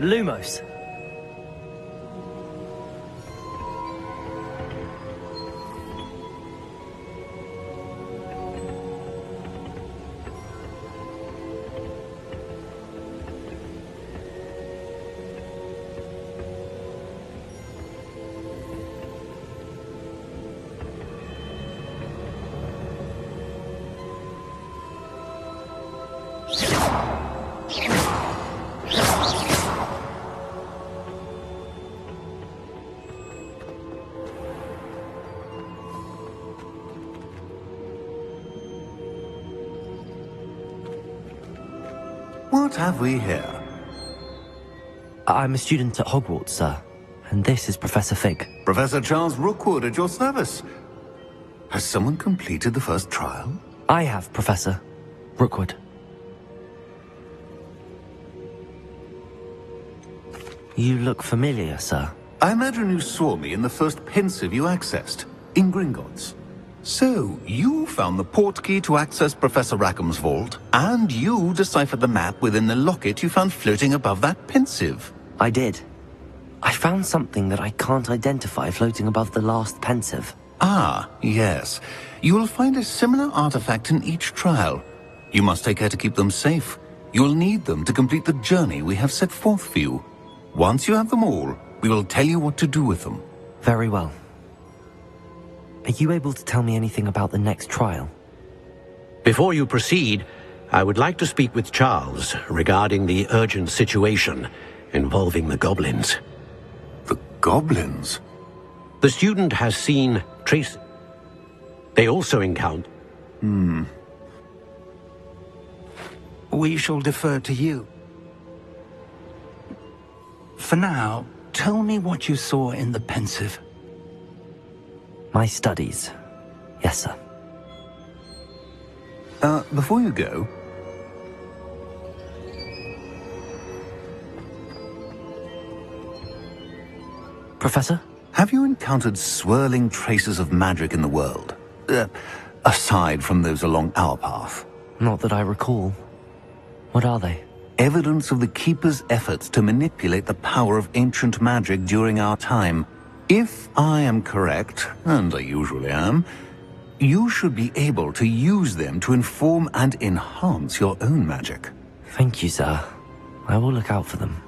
Lumos. What have we here? I'm a student at Hogwarts, sir. And this is Professor Fig. Professor Charles Rookwood at your service. Has someone completed the first trial? I have, Professor Rookwood. You look familiar, sir. I imagine you saw me in the first pensive you accessed, in Gringotts. So, you found the portkey to access Professor Rackham's vault, and you deciphered the map within the locket you found floating above that pensive. I did. I found something that I can't identify floating above the last pensive. Ah, yes. You will find a similar artifact in each trial. You must take care to keep them safe. You will need them to complete the journey we have set forth for you. Once you have them all, we will tell you what to do with them. Very well. Are you able to tell me anything about the next trial? Before you proceed, I would like to speak with Charles regarding the urgent situation involving the goblins. The goblins? The student has seen traces. They also encounter... We shall defer to you. For now, tell me what you saw in the pensive. My studies. Yes, sir. Before you go... Professor? Have you encountered swirling traces of magic in the world? Aside from those along our path? Not that I recall. What are they? Evidence of the Keeper's efforts to manipulate the power of ancient magic during our time. If I am correct, and I usually am, you should be able to use them to inform and enhance your own magic. Thank you, sir. I will look out for them.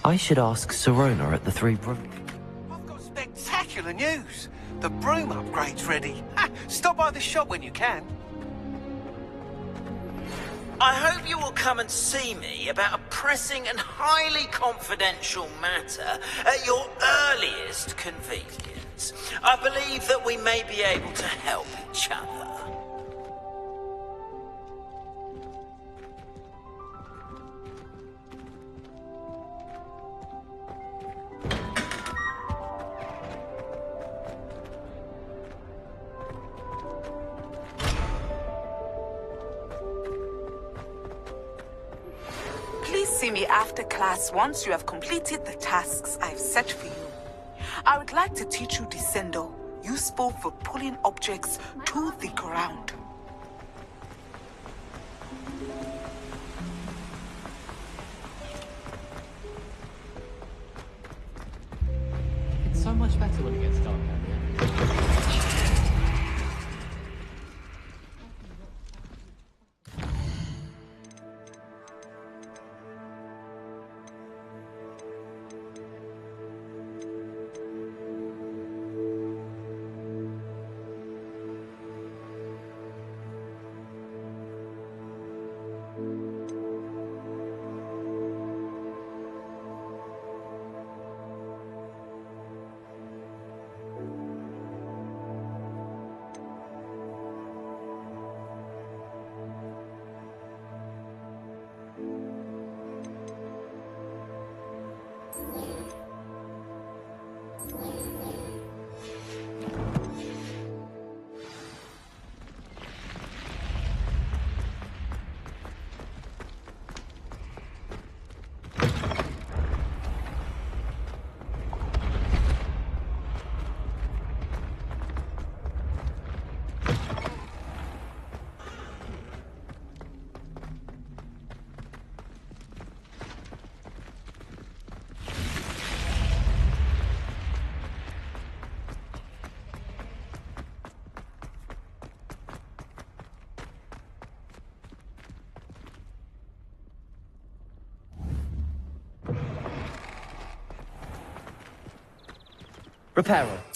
I should ask Sirona at the Three Brooms. I've got spectacular news. The broom upgrade's ready. Ha! Stop by the shop when you can. I hope you will come and see me about a pressing and highly confidential matter at your earliest convenience. I believe that we may be able to help each other. See me after class once you have completed the tasks I've set for you. I would like to teach you Descendo, useful for pulling objects to the ground. It's so much better when it gets dark out here. Reparo.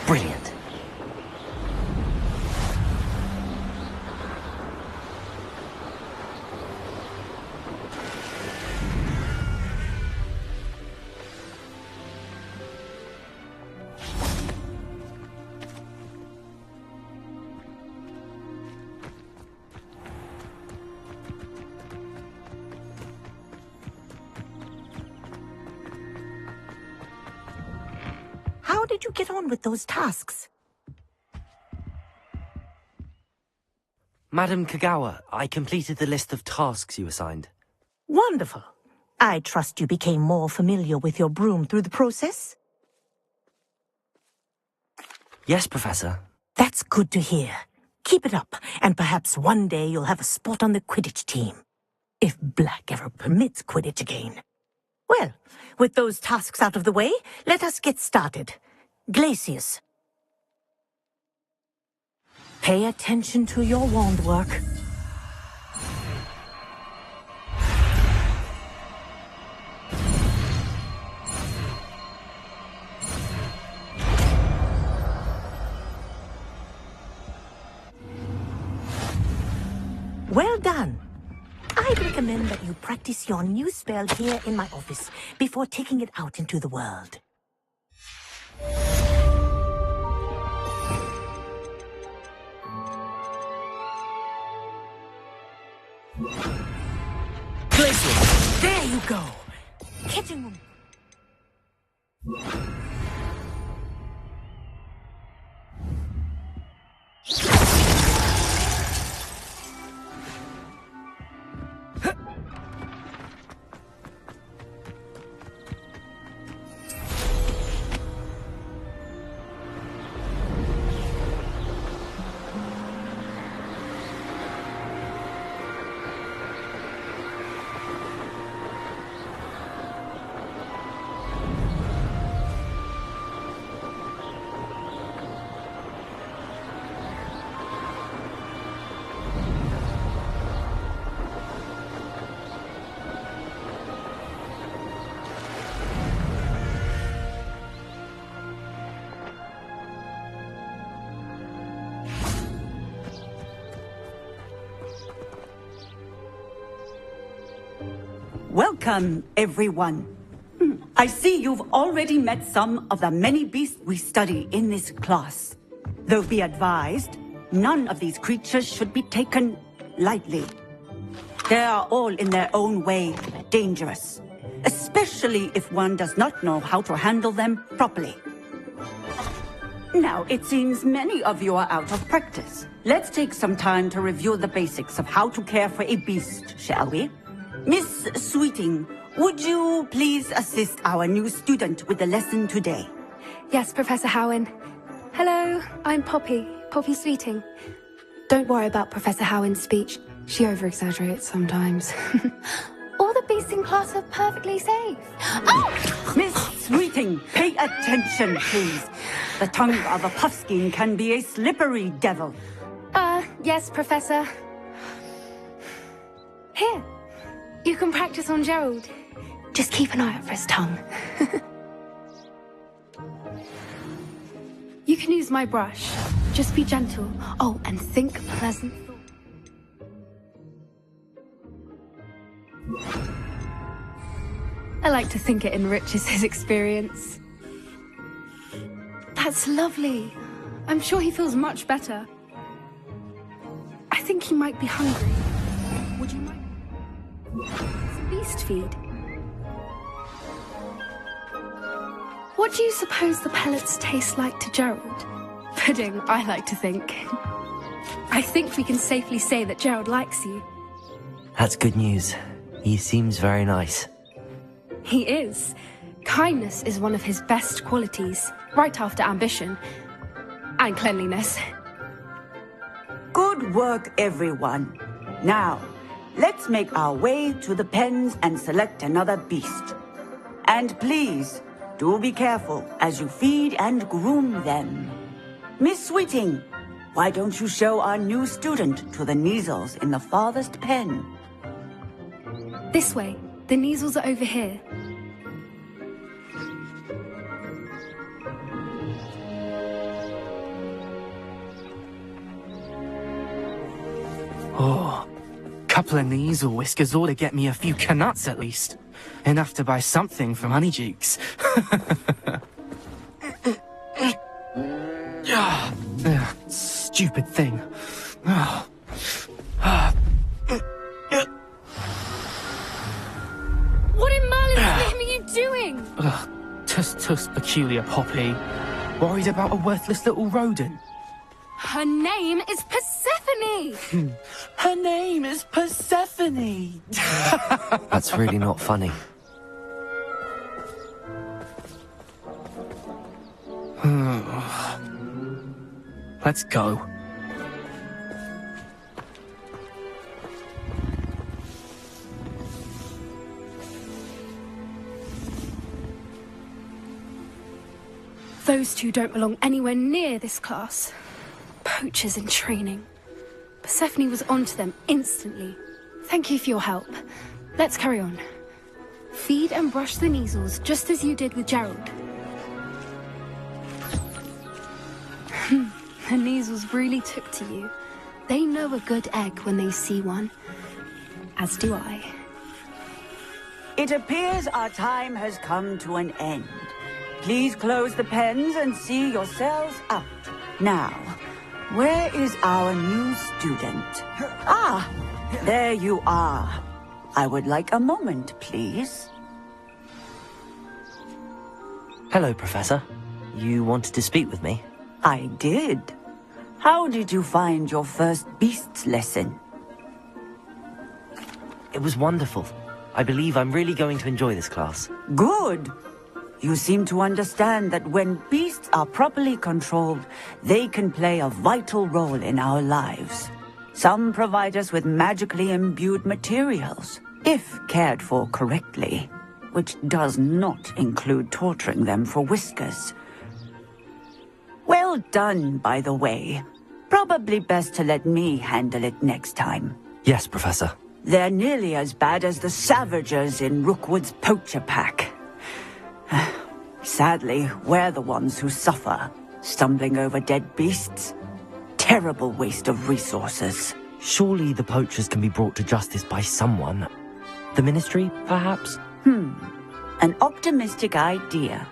Brilliant. How did you get on with those tasks? Madam Kagawa, I completed the list of tasks you assigned. Wonderful. I trust you became more familiar with your broom through the process? Yes, Professor. That's good to hear. Keep it up, and perhaps one day you'll have a spot on the Quidditch team. If Black ever permits Quidditch again. Well, with those tasks out of the way, let us get started. Glacius. Pay attention to your wand work. Well done. I'd recommend that you practice your new spell here in my office before taking it out into the world. Glacius! There you go. Catching them. Welcome, everyone. I see you've already met some of the many beasts we study in this class. Though be advised, none of these creatures should be taken lightly. They are all in their own way dangerous, especially if one does not know how to handle them properly. Now, it seems many of you are out of practice. Let's take some time to review the basics of how to care for a beast, shall we? Miss Sweeting, would you please assist our new student with the lesson today? Yes, Professor Howen. Hello, I'm Poppy Sweeting. Don't worry about Professor Howen's speech. She over-exaggerates sometimes. All the beasts in class are perfectly safe. Oh! Miss Sweeting, pay attention, please. The tongue of a puffskein can be a slippery devil. Yes, Professor. Here, you can practice on Gerald. Just keep an eye out for his tongue. You can use my brush. Just be gentle. Oh, and think pleasant thoughts. I like to think it enriches his experience. That's lovely. I'm sure he feels much better. I think he might be hungry. Would you mind? Some beast feed. What do you suppose the pellets taste like to Gerald? Pudding, I like to think. I think we can safely say that Gerald likes you. That's good news. He seems very nice. He is. Kindness is one of his best qualities, right after ambition. And cleanliness. Good work, everyone. Now, let's make our way to the pens and select another beast. And please, do be careful as you feed and groom them. Miss Sweeting, why don't you show our new student to the Neasels in the farthest pen? This way. The Neasels are over here. Oh, couple of Neasel whiskers ought to get me a few canuts at least. Enough to buy something from Honeydukes. Stupid thing. What in Merlin's name are you doing? Tuss, peculiar Poppy. Worried about a worthless little rodent. Her name is Persephone! Her name is Persephone! That's really not funny. Let's go. Those two don't belong anywhere near this class. Poachers in training. Persephone was onto them instantly. Thank you for your help. Let's carry on. Feed and brush the Neasels just as you did with Gerald. The Neasels really took to you. They know a good egg when they see one. As do I. It appears our time has come to an end. Please close the pens and see yourselves out. Now, where is our new student? Ah, there you are. I would like a moment, please. Hello, Professor. You wanted to speak with me? I did. How did you find your first beasts lesson? It was wonderful. I believe I'm really going to enjoy this class. Good. You seem to understand that when beasts are properly controlled, they can play a vital role in our lives. Some provide us with magically imbued materials, if cared for correctly, which does not include torturing them for whiskers. Well done, by the way. Probably best to let me handle it next time. Yes, Professor. They're nearly as bad as the Savagers in Rookwood's poacher pack. Sadly, we're the ones who suffer, stumbling over dead beasts. Terrible waste of resources. Surely the poachers can be brought to justice by someone. The Ministry, perhaps? An optimistic idea.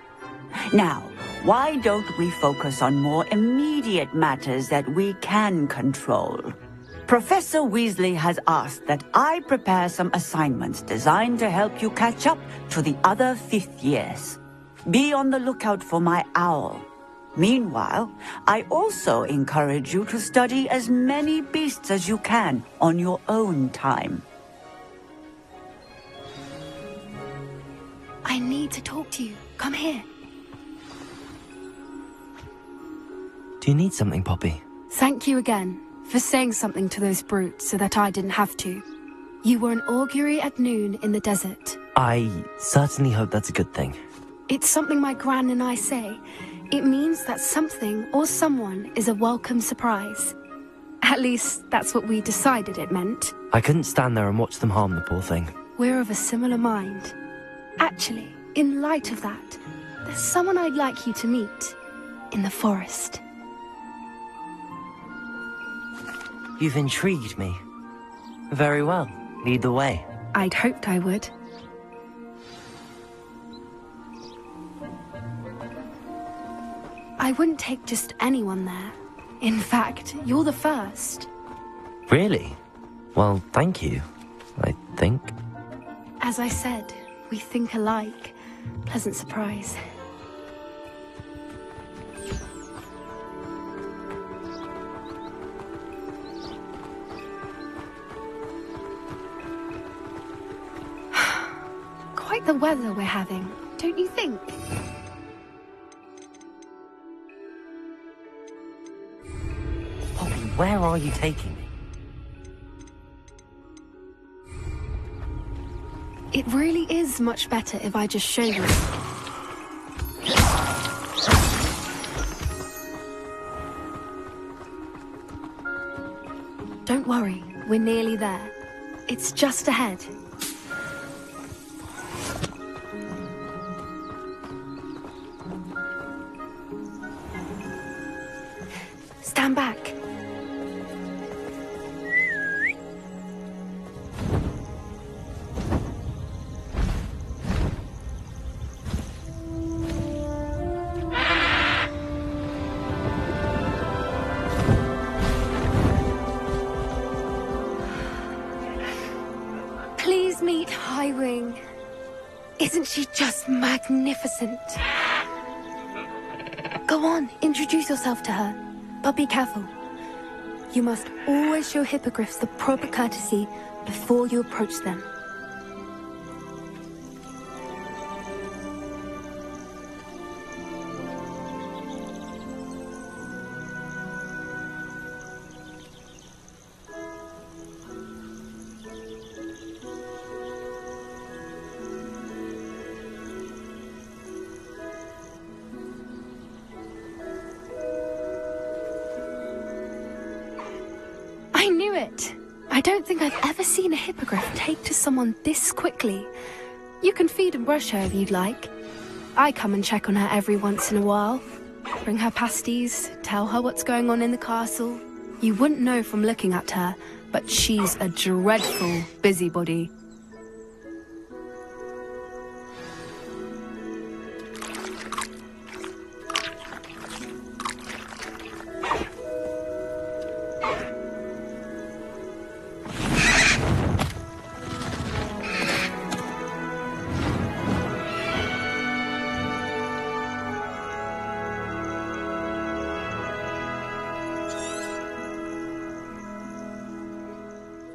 Now, why don't we focus on more immediate matters that we can control? Professor Weasley has asked that I prepare some assignments designed to help you catch up to the other 5th years. Be on the lookout for my owl. Meanwhile, I also encourage you to study as many beasts as you can on your own time. I need to talk to you. Come here. Do you need something, Poppy? Thank you again for saying something to those brutes so that I didn't have to. You were an augury at noon in the desert. I certainly hope that's a good thing. It's something my gran and I say. It means that something or someone is a welcome surprise. At least, that's what we decided it meant. I couldn't stand there and watch them harm the poor thing. We're of a similar mind. Actually, in light of that, there's someone I'd like you to meet in the forest. You've intrigued me. Very well. Lead the way. I'd hoped I would. I wouldn't take just anyone there. In fact, you're the first. Really? Well, thank you, I think. As I said, we think alike. Pleasant surprise. Quite the weather we're having, don't you think? Poppy, where are you taking me? It really is much better if I just show you. Don't worry, we're nearly there. It's just ahead. Stand back. Please meet Highwing. Isn't she just magnificent? Go on, introduce yourself to her. But be careful. You must always show hippogriffs the proper courtesy before you approach them. I knew it! I don't think I've ever seen a hippogriff take to someone this quickly. You can feed and brush her if you'd like. I come and check on her every once in a while. Bring her pasties, tell her what's going on in the castle. You wouldn't know from looking at her, but she's a dreadful busybody.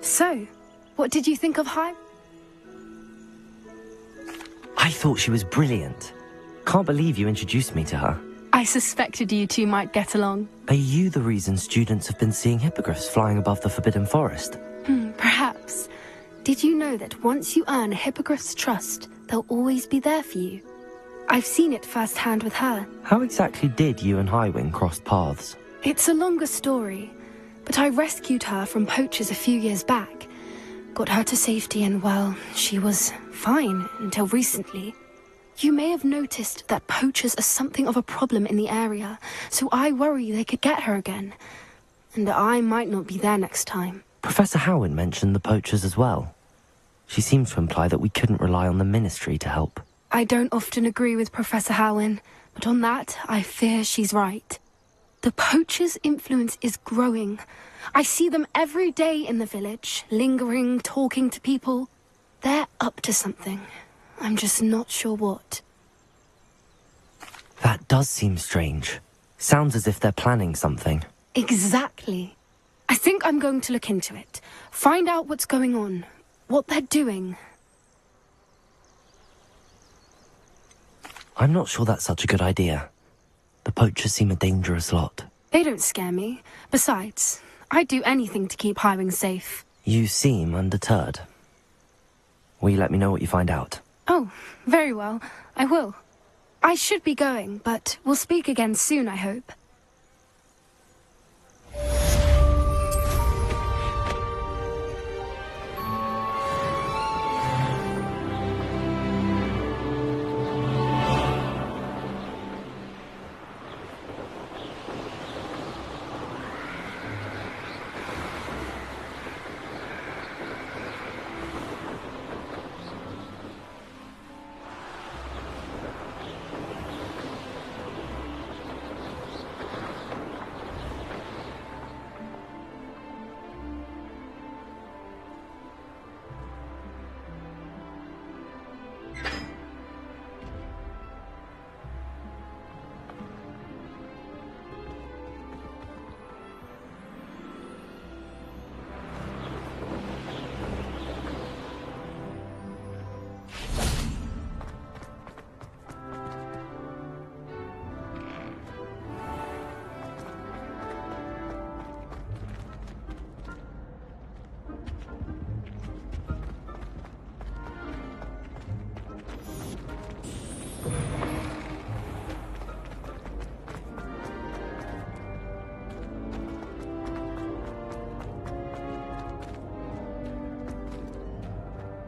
So, what did you think of Hi? I thought she was brilliant. Can't believe you introduced me to her. I suspected you two might get along. Are you the reason students have been seeing hippogriffs flying above the Forbidden Forest? Perhaps. Did you know that once you earn a hippogriff's trust, they'll always be there for you? I've seen it firsthand with her. How exactly did you and Highwing cross paths? It's a longer story, but I rescued her from poachers a few years back. Got her to safety and, well, she was fine until recently. You may have noticed that poachers are something of a problem in the area, so I worry they could get her again. And I might not be there next time. Professor Howin mentioned the poachers as well. She seemed to imply that we couldn't rely on the Ministry to help. I don't often agree with Professor Howin, but on that, I fear she's right. The poachers' influence is growing. I see them every day in the village, lingering, talking to people. They're up to something. I'm just not sure what. That does seem strange. Sounds as if they're planning something. Exactly. I think I'm going to look into it. Find out what's going on. What they're doing. I'm not sure that's such a good idea. The poachers seem a dangerous lot. They don't scare me. Besides, I'd do anything to keep Highwing safe. You seem undeterred. Will you let me know what you find out? Oh, very well. I will. I should be going, but we'll speak again soon, I hope.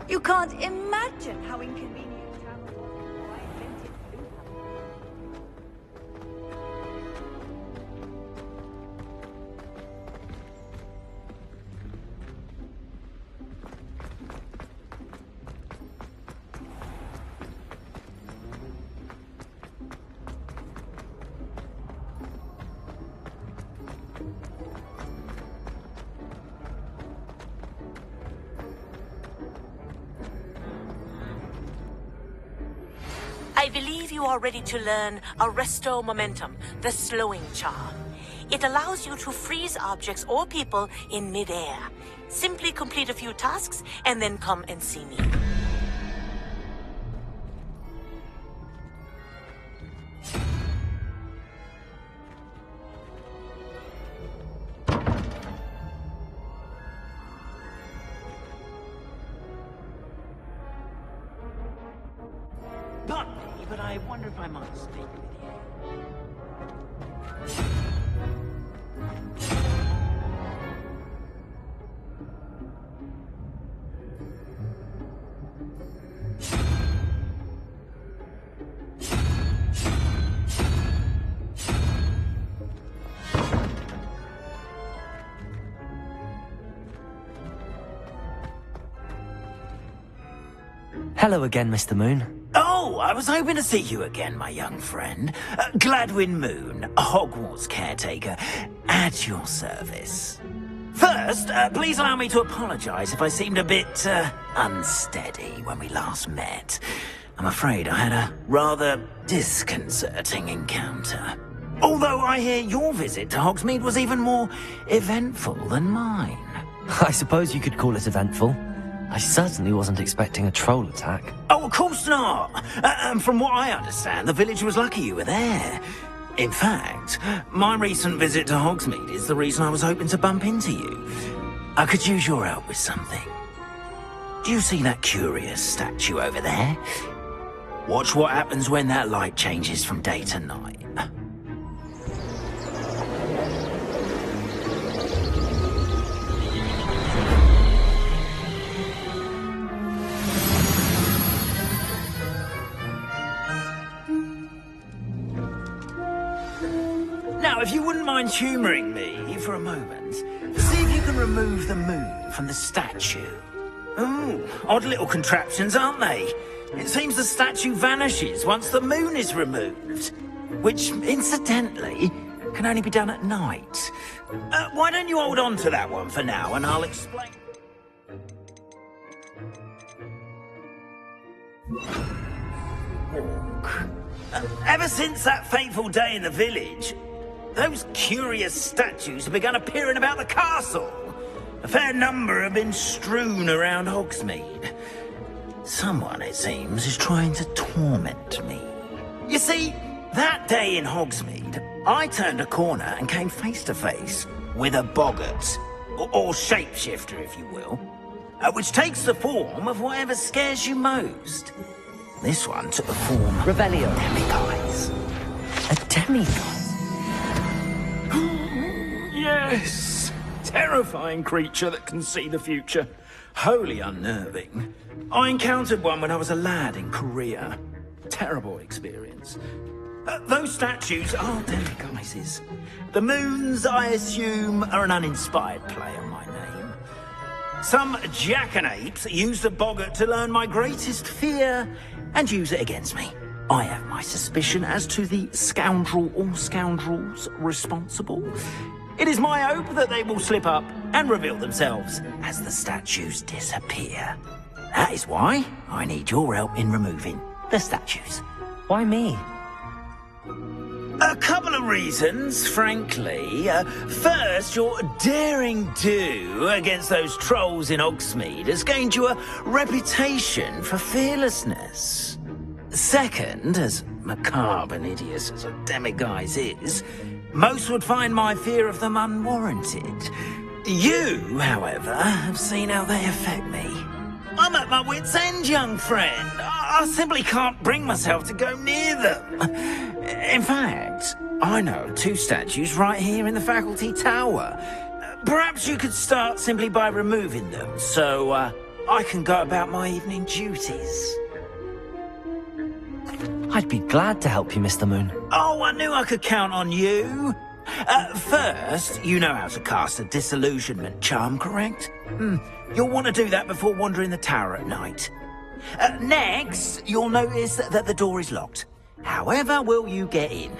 You can't imagine how inconvenient travel was before I invented Bluetooth. I believe you are ready to learn Arresto Momentum, the slowing charm. It allows you to freeze objects or people in midair. Simply complete a few tasks and then come and see me. Pardon me, but I wonder if I might speak with you. Hello again, Mr. Moon. Oh, I was hoping to see you again, my young friend. Gladwin Moon, Hogwarts caretaker, at your service. First, please allow me to apologize if I seemed a bit, unsteady when we last met. I'm afraid I had a rather disconcerting encounter. Although I hear your visit to Hogsmeade was even more eventful than mine. I suppose you could call it eventful. I certainly wasn't expecting a troll attack. Oh, of course not. From what I understand, the village was lucky you were there. In fact, my recent visit to Hogsmeade is the reason I was hoping to bump into you. I could use your help with something. Do you see that curious statue over there? Watch what happens when that light changes from day to night. Now, if you wouldn't mind humouring me for a moment, see if you can remove the moon from the statue. Ooh, odd little contraptions, aren't they? It seems the statue vanishes once the moon is removed. Which, incidentally, can only be done at night. Why don't you hold on to that one for now, and I'll explain... Ever since that fateful day in the village, those curious statues have begun appearing about the castle. A fair number have been strewn around Hogsmeade. Someone, it seems, is trying to torment me. You see, that day in Hogsmeade, I turned a corner and came face to face with a boggart, or shapeshifter, if you will, which takes the form of whatever scares you most. This one took the form... Revelio. Demiguise. A demiguise? Yes! Terrifying creature that can see the future. Wholly unnerving. I encountered one when I was a lad in Korea. Terrible experience. Those statues are demiguises. The moons, I assume, are an uninspired play on my name. Some jackanapes used the boggart to learn my greatest fear and use it against me. I have my suspicion as to the scoundrel or scoundrels responsible. It is my hope that they will slip up and reveal themselves as the statues disappear. That is why I need your help in removing the statues. Why me? A couple of reasons, frankly. First, your daring do against those trolls in Hogsmeade has gained you a reputation for fearlessness. Second, as macabre and hideous as a demiguise is, most would find my fear of them unwarranted. You, however, have seen how they affect me. I'm at my wit's end, young friend. I simply can't bring myself to go near them. In fact, I know 2 statues right here in the faculty tower. Perhaps you could start simply by removing them, so I can go about my evening duties. I'd be glad to help you, Mr. Moon. Oh, I knew I could count on you. First, you know how to cast a disillusionment charm, correct? You'll want to do that before wandering the tower at night. Next, you'll notice that the door is locked. However will you get in?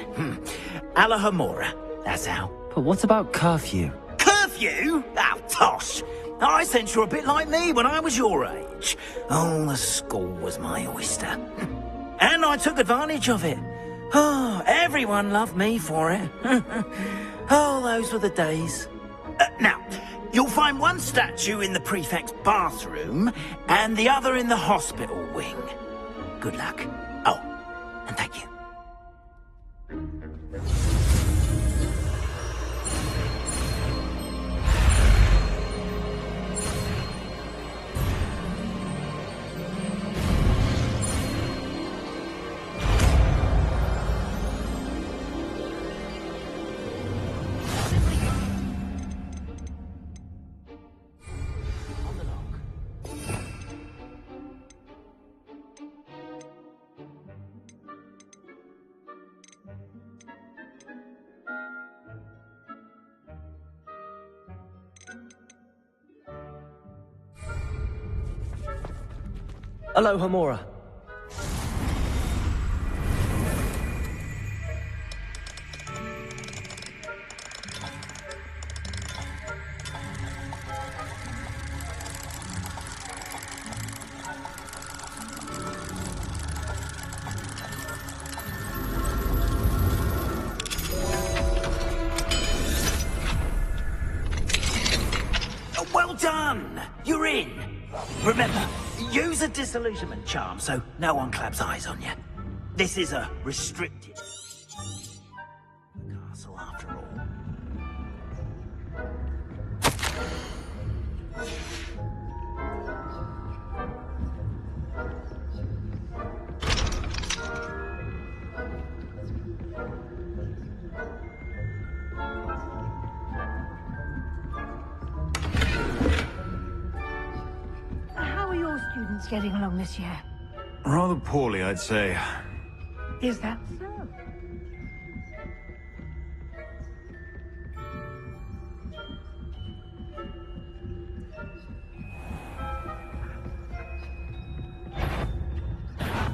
Alahamora, that's how. But what about curfew? Curfew? Oh, tosh. I sense you're a bit like me when I was your age. Oh, the school was my oyster. And I took advantage of it. Oh, everyone loved me for it. Oh, those were the days. Now, you'll find one statue in the prefect's bathroom and the other in the hospital wing. Good luck. Oh, and thank you. Hello, Hamora. Well done! You're in! Remember, use a disillusionment charm so no one claps eyes on you. This is a restricted castle after all. How are your students getting along this year? Rather poorly, I'd say. Is that so?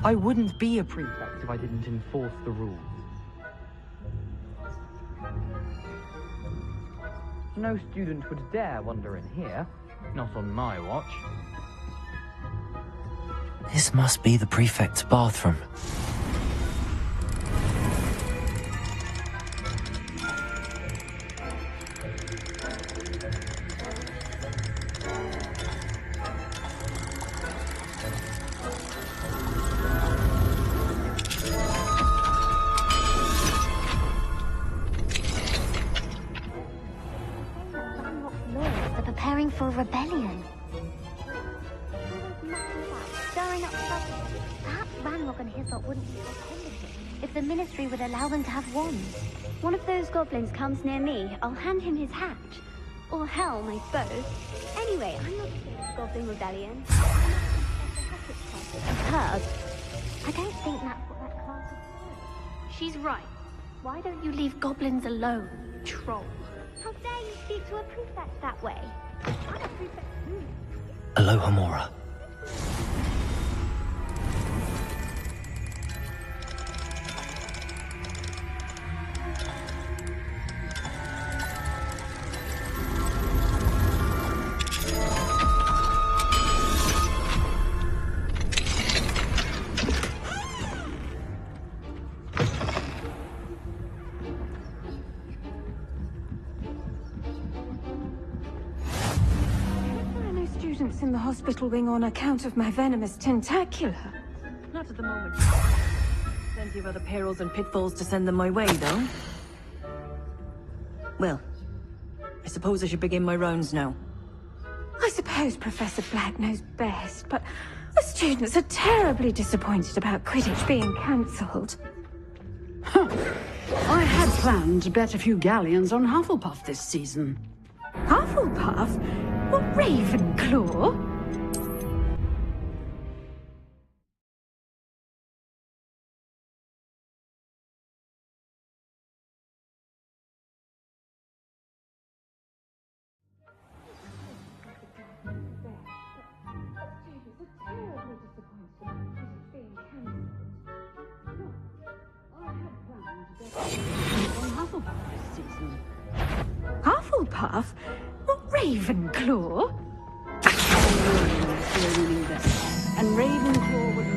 I wouldn't be a prefect if I didn't enforce the rules. No student would dare wander in here. Not on my watch. This must be the prefect's bathroom. Preparing for a rebellion. Stirring up trouble. Perhaps Ranrock and his lot wouldn't be so tentative if the Ministry would allow them to have wands. One of those goblins comes near me, I'll hand him his hatch. Or helm, I suppose. Anyway, I'm not against Goblin Rebellion. I've heard. I don't think that's what that class is. She's right. Why don't you leave goblins alone, you troll? How dare you speak to a prefect that way? I'm a prefect too. Aloha Mora. In the hospital wing on account of my venomous tentacula. Not at the moment. Plenty of other perils and pitfalls to send them my way, though. Well, I suppose I should begin my rounds now. I suppose Professor Black knows best, but the students are terribly disappointed about Quidditch being cancelled. I had planned to bet a few galleons on Hufflepuff this season. Hufflepuff? What, Ravenclaw? Hufflepuff? What, Ravenclaw? And Ravenclaw would not.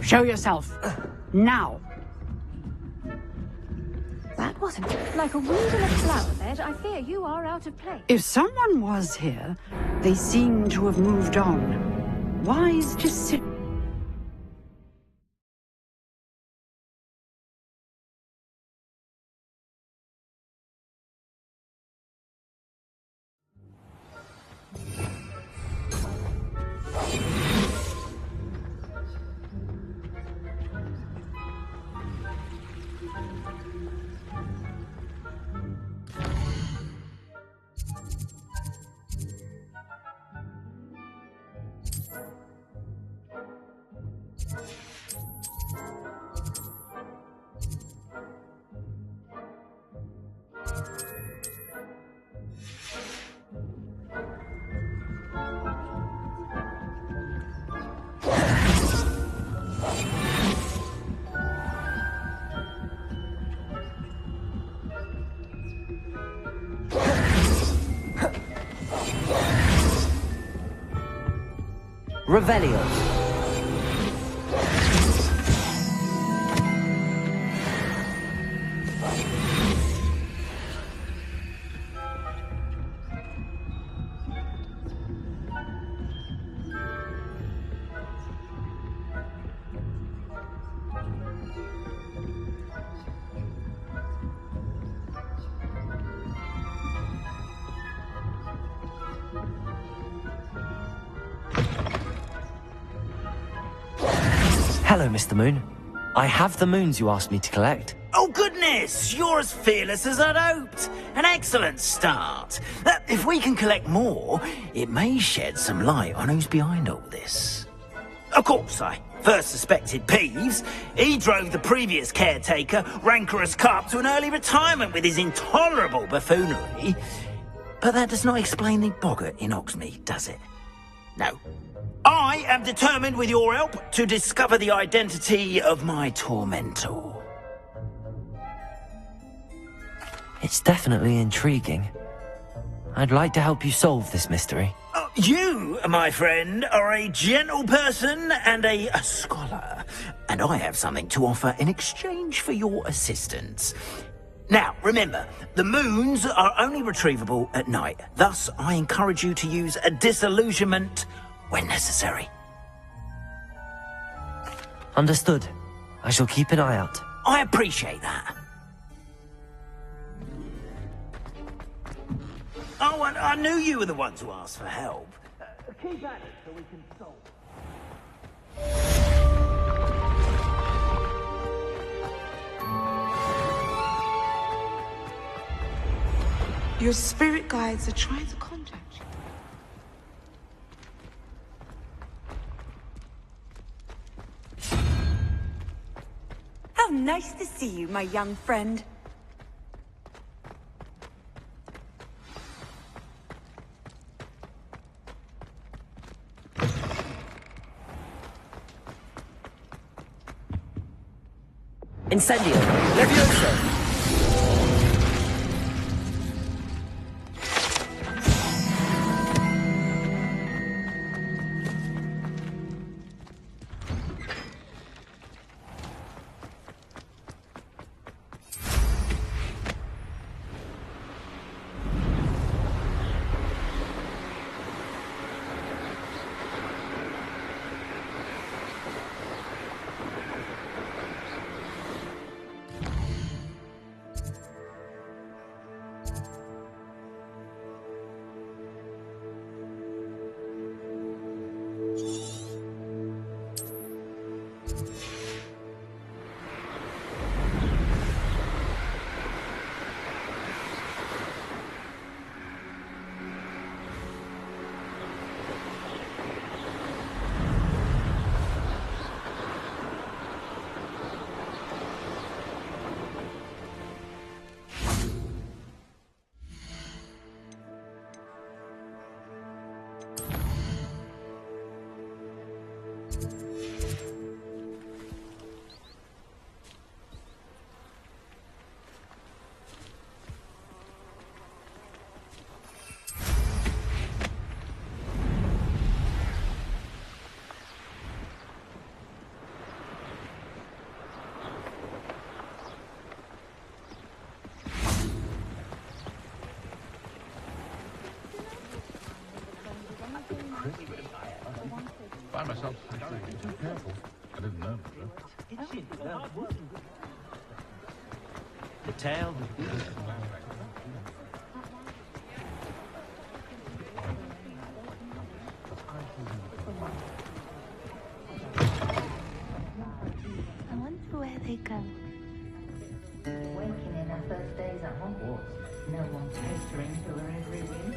Show yourself. Now. That wasn't like a weed in a flower bed. I fear you are out of place. If someone was here, they seem to have moved on. Wise to sit. Revelio. Hello, Mr. Moon. I have the moons you asked me to collect. Oh, goodness! You're as fearless as I'd hoped. An excellent start. If we can collect more, it may shed some light on who's behind all this. Of course, I first suspected Peeves. He drove the previous caretaker, Rancorous Carp, to an early retirement with his intolerable buffoonery. But that does not explain the boggart in Oxmead, does it? No. I am determined, with your help, to discover the identity of my tormentor. It's definitely intriguing. I'd like to help you solve this mystery. You, my friend, are a gentle person and a scholar, and I have something to offer in exchange for your assistance. Now, remember, the moons are only retrievable at night. Thus, I encourage you to use a disillusionment when necessary. Understood. I shall keep an eye out. I appreciate that. Oh, and I knew you were the ones who asked for help. Keep at it so we can solve. Your spirit guides are trying to contact you. How nice to see you, my young friend. Incendio. Levioso. Find myself too careful. I didn't know. The tail. I wonder where they go. Waking in our first days at Hogwarts. No one pestering to her every whim.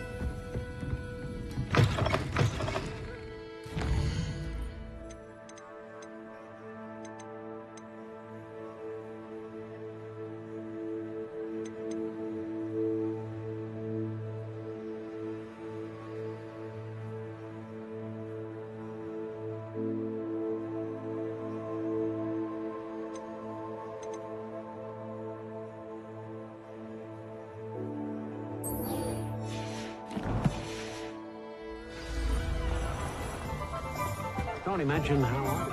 Can't imagine how old.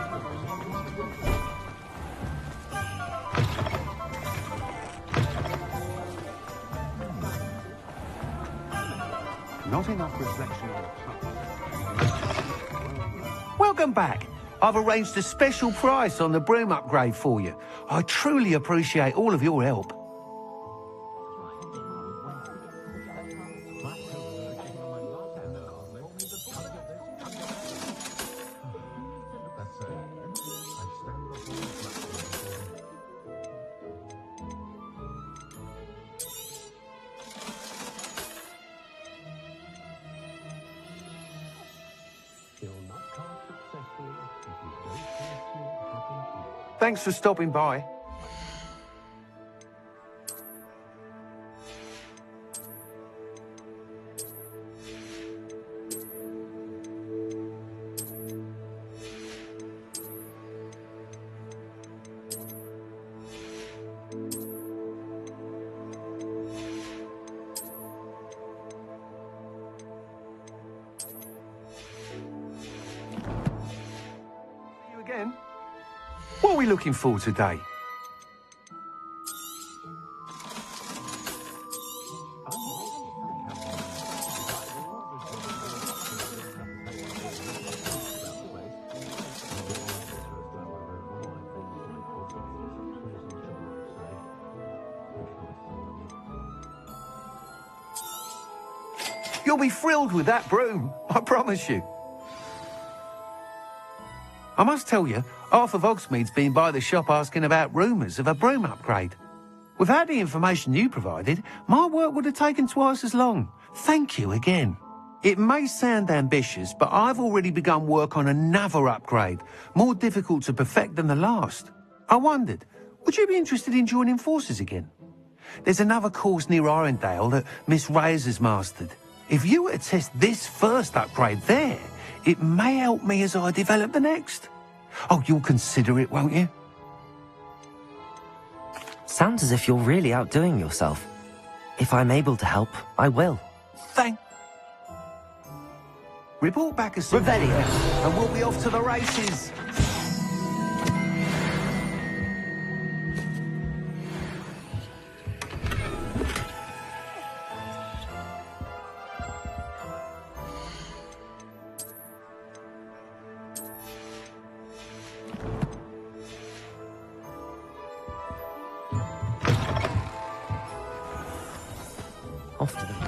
Not enough reflection on the Welcome back. I've arranged a special price on the broom upgrade for you. I truly appreciate all of your help. Thanks for stopping by. You again? What are we looking for today? You'll be thrilled with that broom, I promise you. I must tell you, half of Hogsmeade's been by the shop asking about rumours of a broom upgrade. Without the information you provided, my work would have taken twice as long. Thank you again. It may sound ambitious, but I've already begun work on another upgrade, more difficult to perfect than the last. I wondered, would you be interested in joining forces again? There's another course near Arendelle that Miss Reyes has mastered. If you were to test this first upgrade there, it may help me as I develop the next. Oh, you'll consider it, won't you? Sounds as if you're really outdoing yourself. If I'm able to help, I will. Thank. Report back as soon as you can, and we'll be off to the races. Off to them.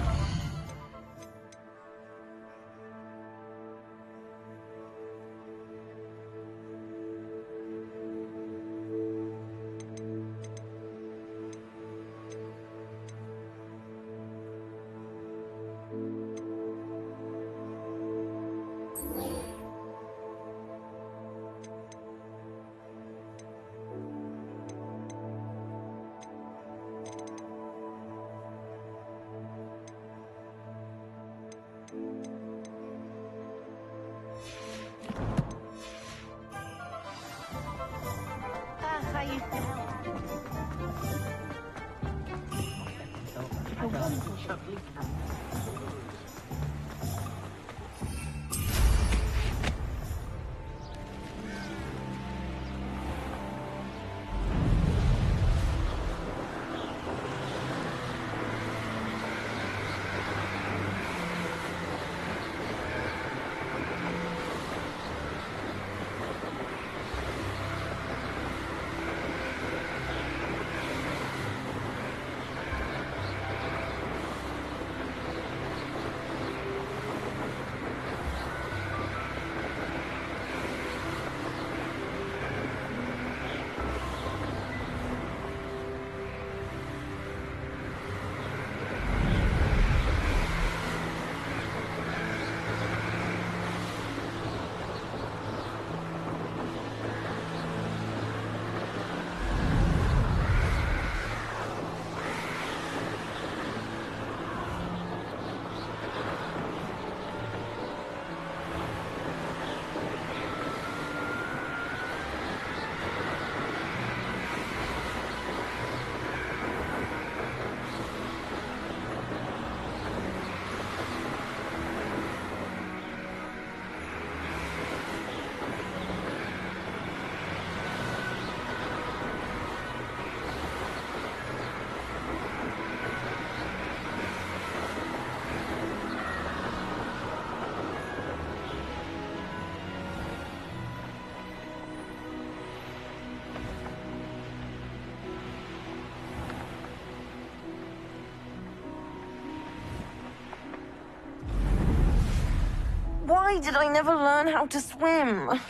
Why did I never learn how to swim?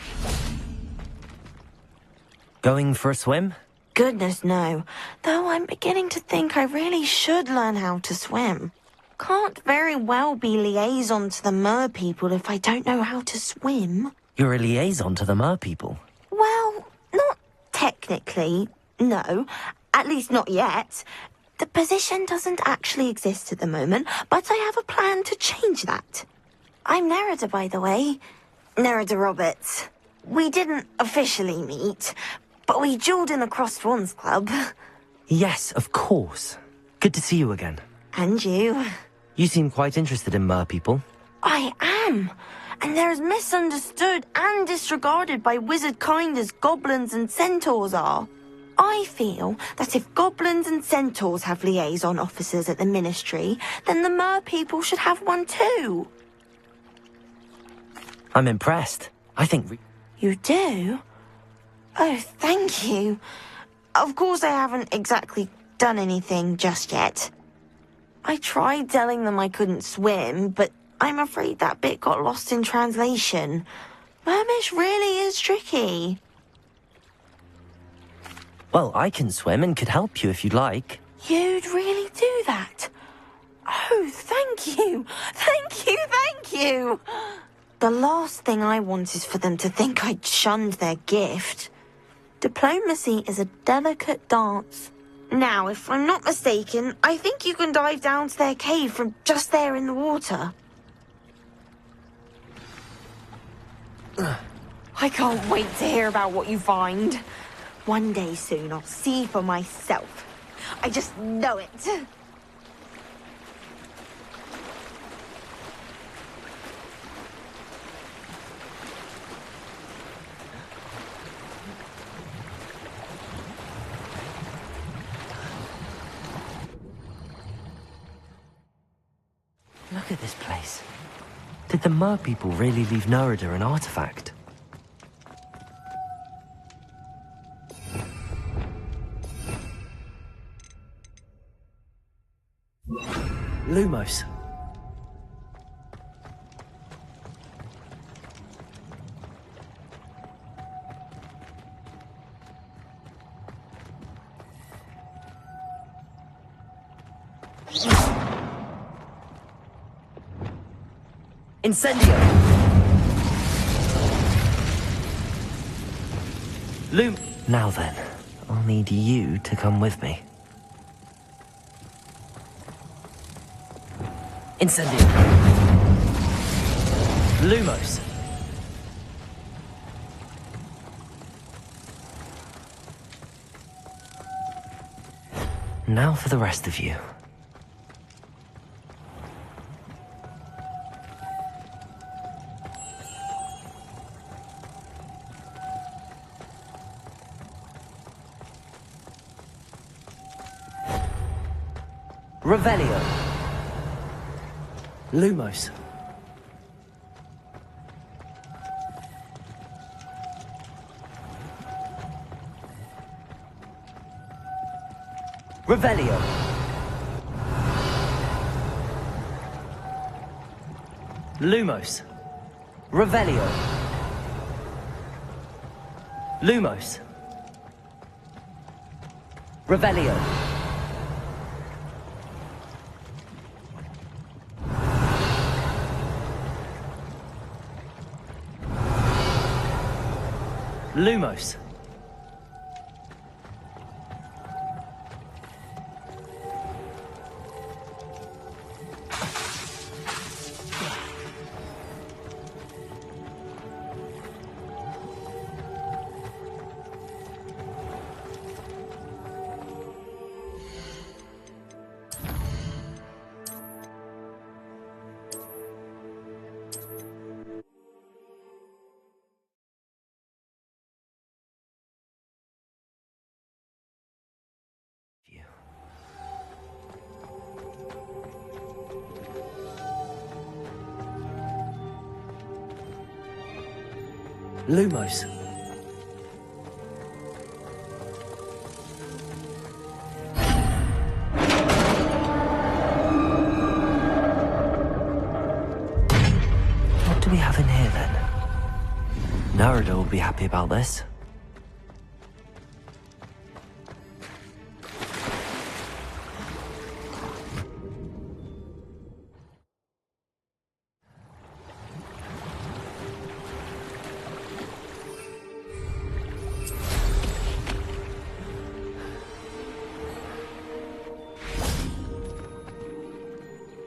Going for a swim? Goodness, no. Though I'm beginning to think I really should learn how to swim. Can't very well be liaison to the mer people if I don't know how to swim. You're a liaison to the mer people. Well, not technically, no. At least not yet. The position doesn't actually exist at the moment, but I have a plan to change that. I'm Nerida, by the way. Nerida Roberts. We didn't officially meet, but we duelled in the Crossed Swans Club. Yes, of course. Good to see you again. And you. You seem quite interested in mer people. I am. And they're as misunderstood and disregarded by wizard kind as goblins and centaurs are. I feel that if goblins and centaurs have liaison officers at the Ministry, then the mer people should have one too. I'm impressed. I think... You do? Oh, thank you. Of course I haven't exactly done anything just yet. I tried telling them I couldn't swim, but I'm afraid that bit got lost in translation. Mermish really is tricky. Well, I can swim and could help you if you'd like. You'd really do that? Oh, thank you. Thank you, thank you. The last thing I want is for them to think I'd shunned their gift. Diplomacy is a delicate dance. Now, if I'm not mistaken, I think you can dive down to their cave from just there in the water. I can't wait to hear about what you find. One day soon, I'll see for myself. I just know it. Look at this place. Did the mer people really leave Nerida an artifact? Lumos. Incendio! Now then, I'll need you to come with me. Incendio! Lumos! Now for the rest of you. Revelio. Lumos. Revelio. Lumos. Revelio. Lumos. Revelio. Lumos. Lumos. What do we have in Narada will be happy about this.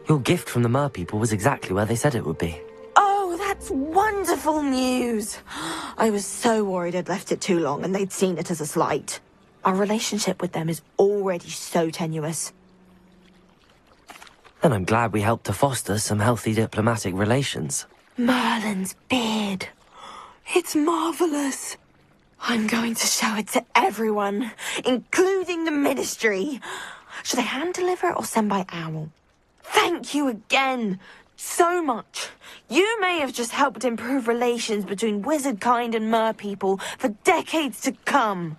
Your gift from the Mer people was exactly where they said it would be. Oh, that's wonderful news! I was so worried I'd left it too long and they'd seen it as a slight. Our relationship with them is already so tenuous. Then I'm glad we helped to foster some healthy diplomatic relations. Merlin's beard. It's marvelous. I'm going to show it to everyone, including the Ministry. Should I hand deliver it or send by owl? Thank you again. So much. You may have just helped improve relations between wizard kind and mer people for decades to come.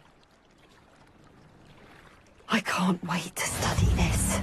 I can't wait to study this.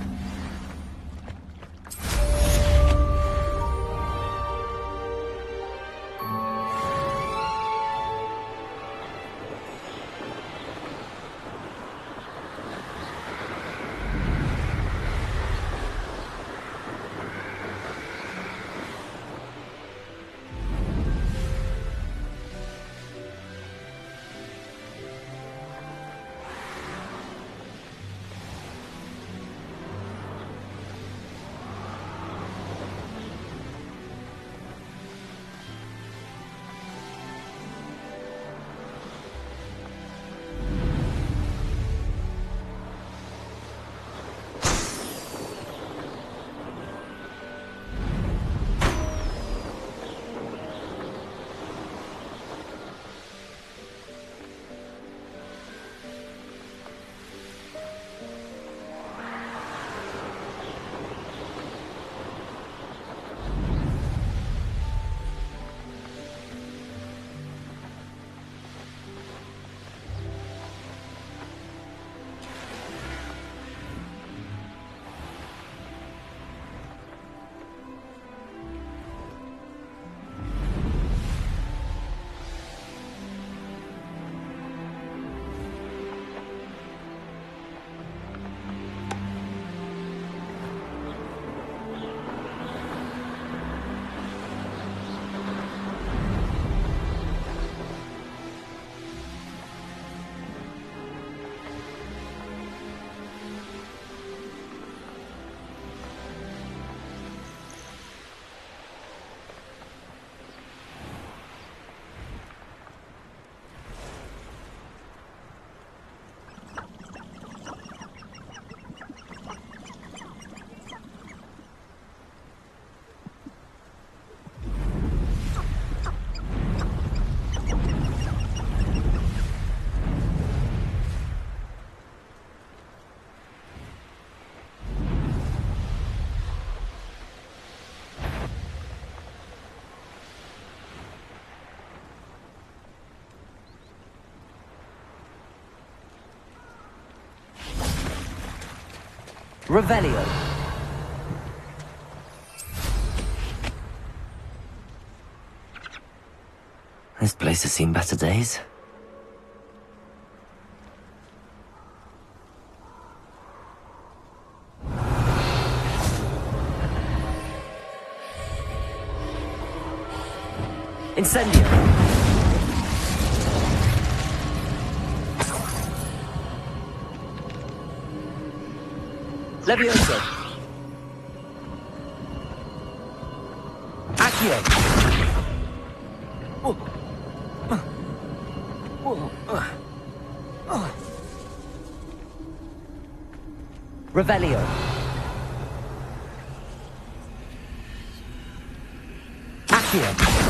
Revelio. This place has seen better days. Incendio. Levioso. Accio. Revelio. Accio.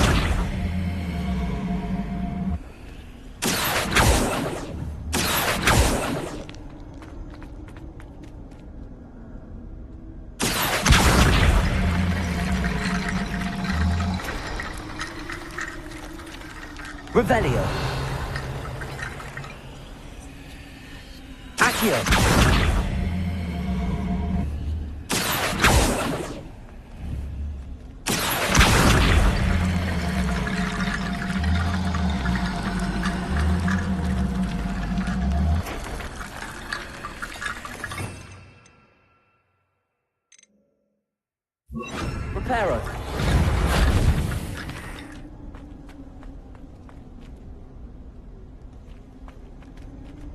Revelio. Accio. Reparo.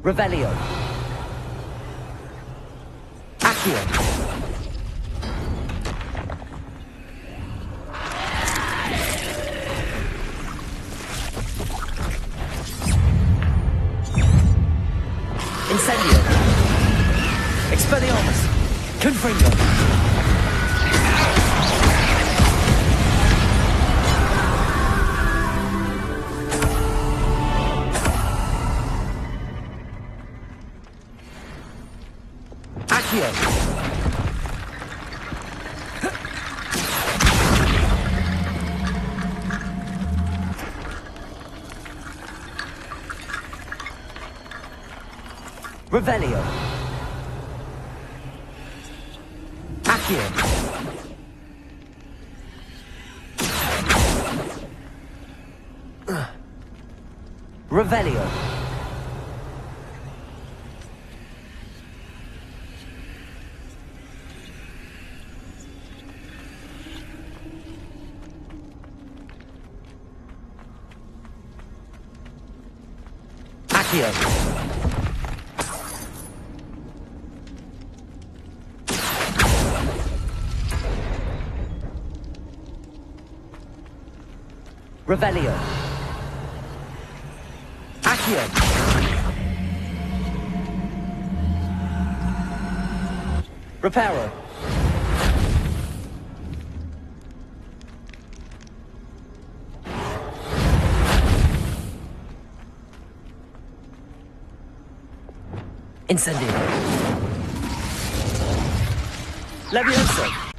Revelio. Accio. Incendio. Expelliarmus. Confringo. Revelio. Accio. Revelio. Accio. Revelio. Accio. Reparo. Incendio. Levioso.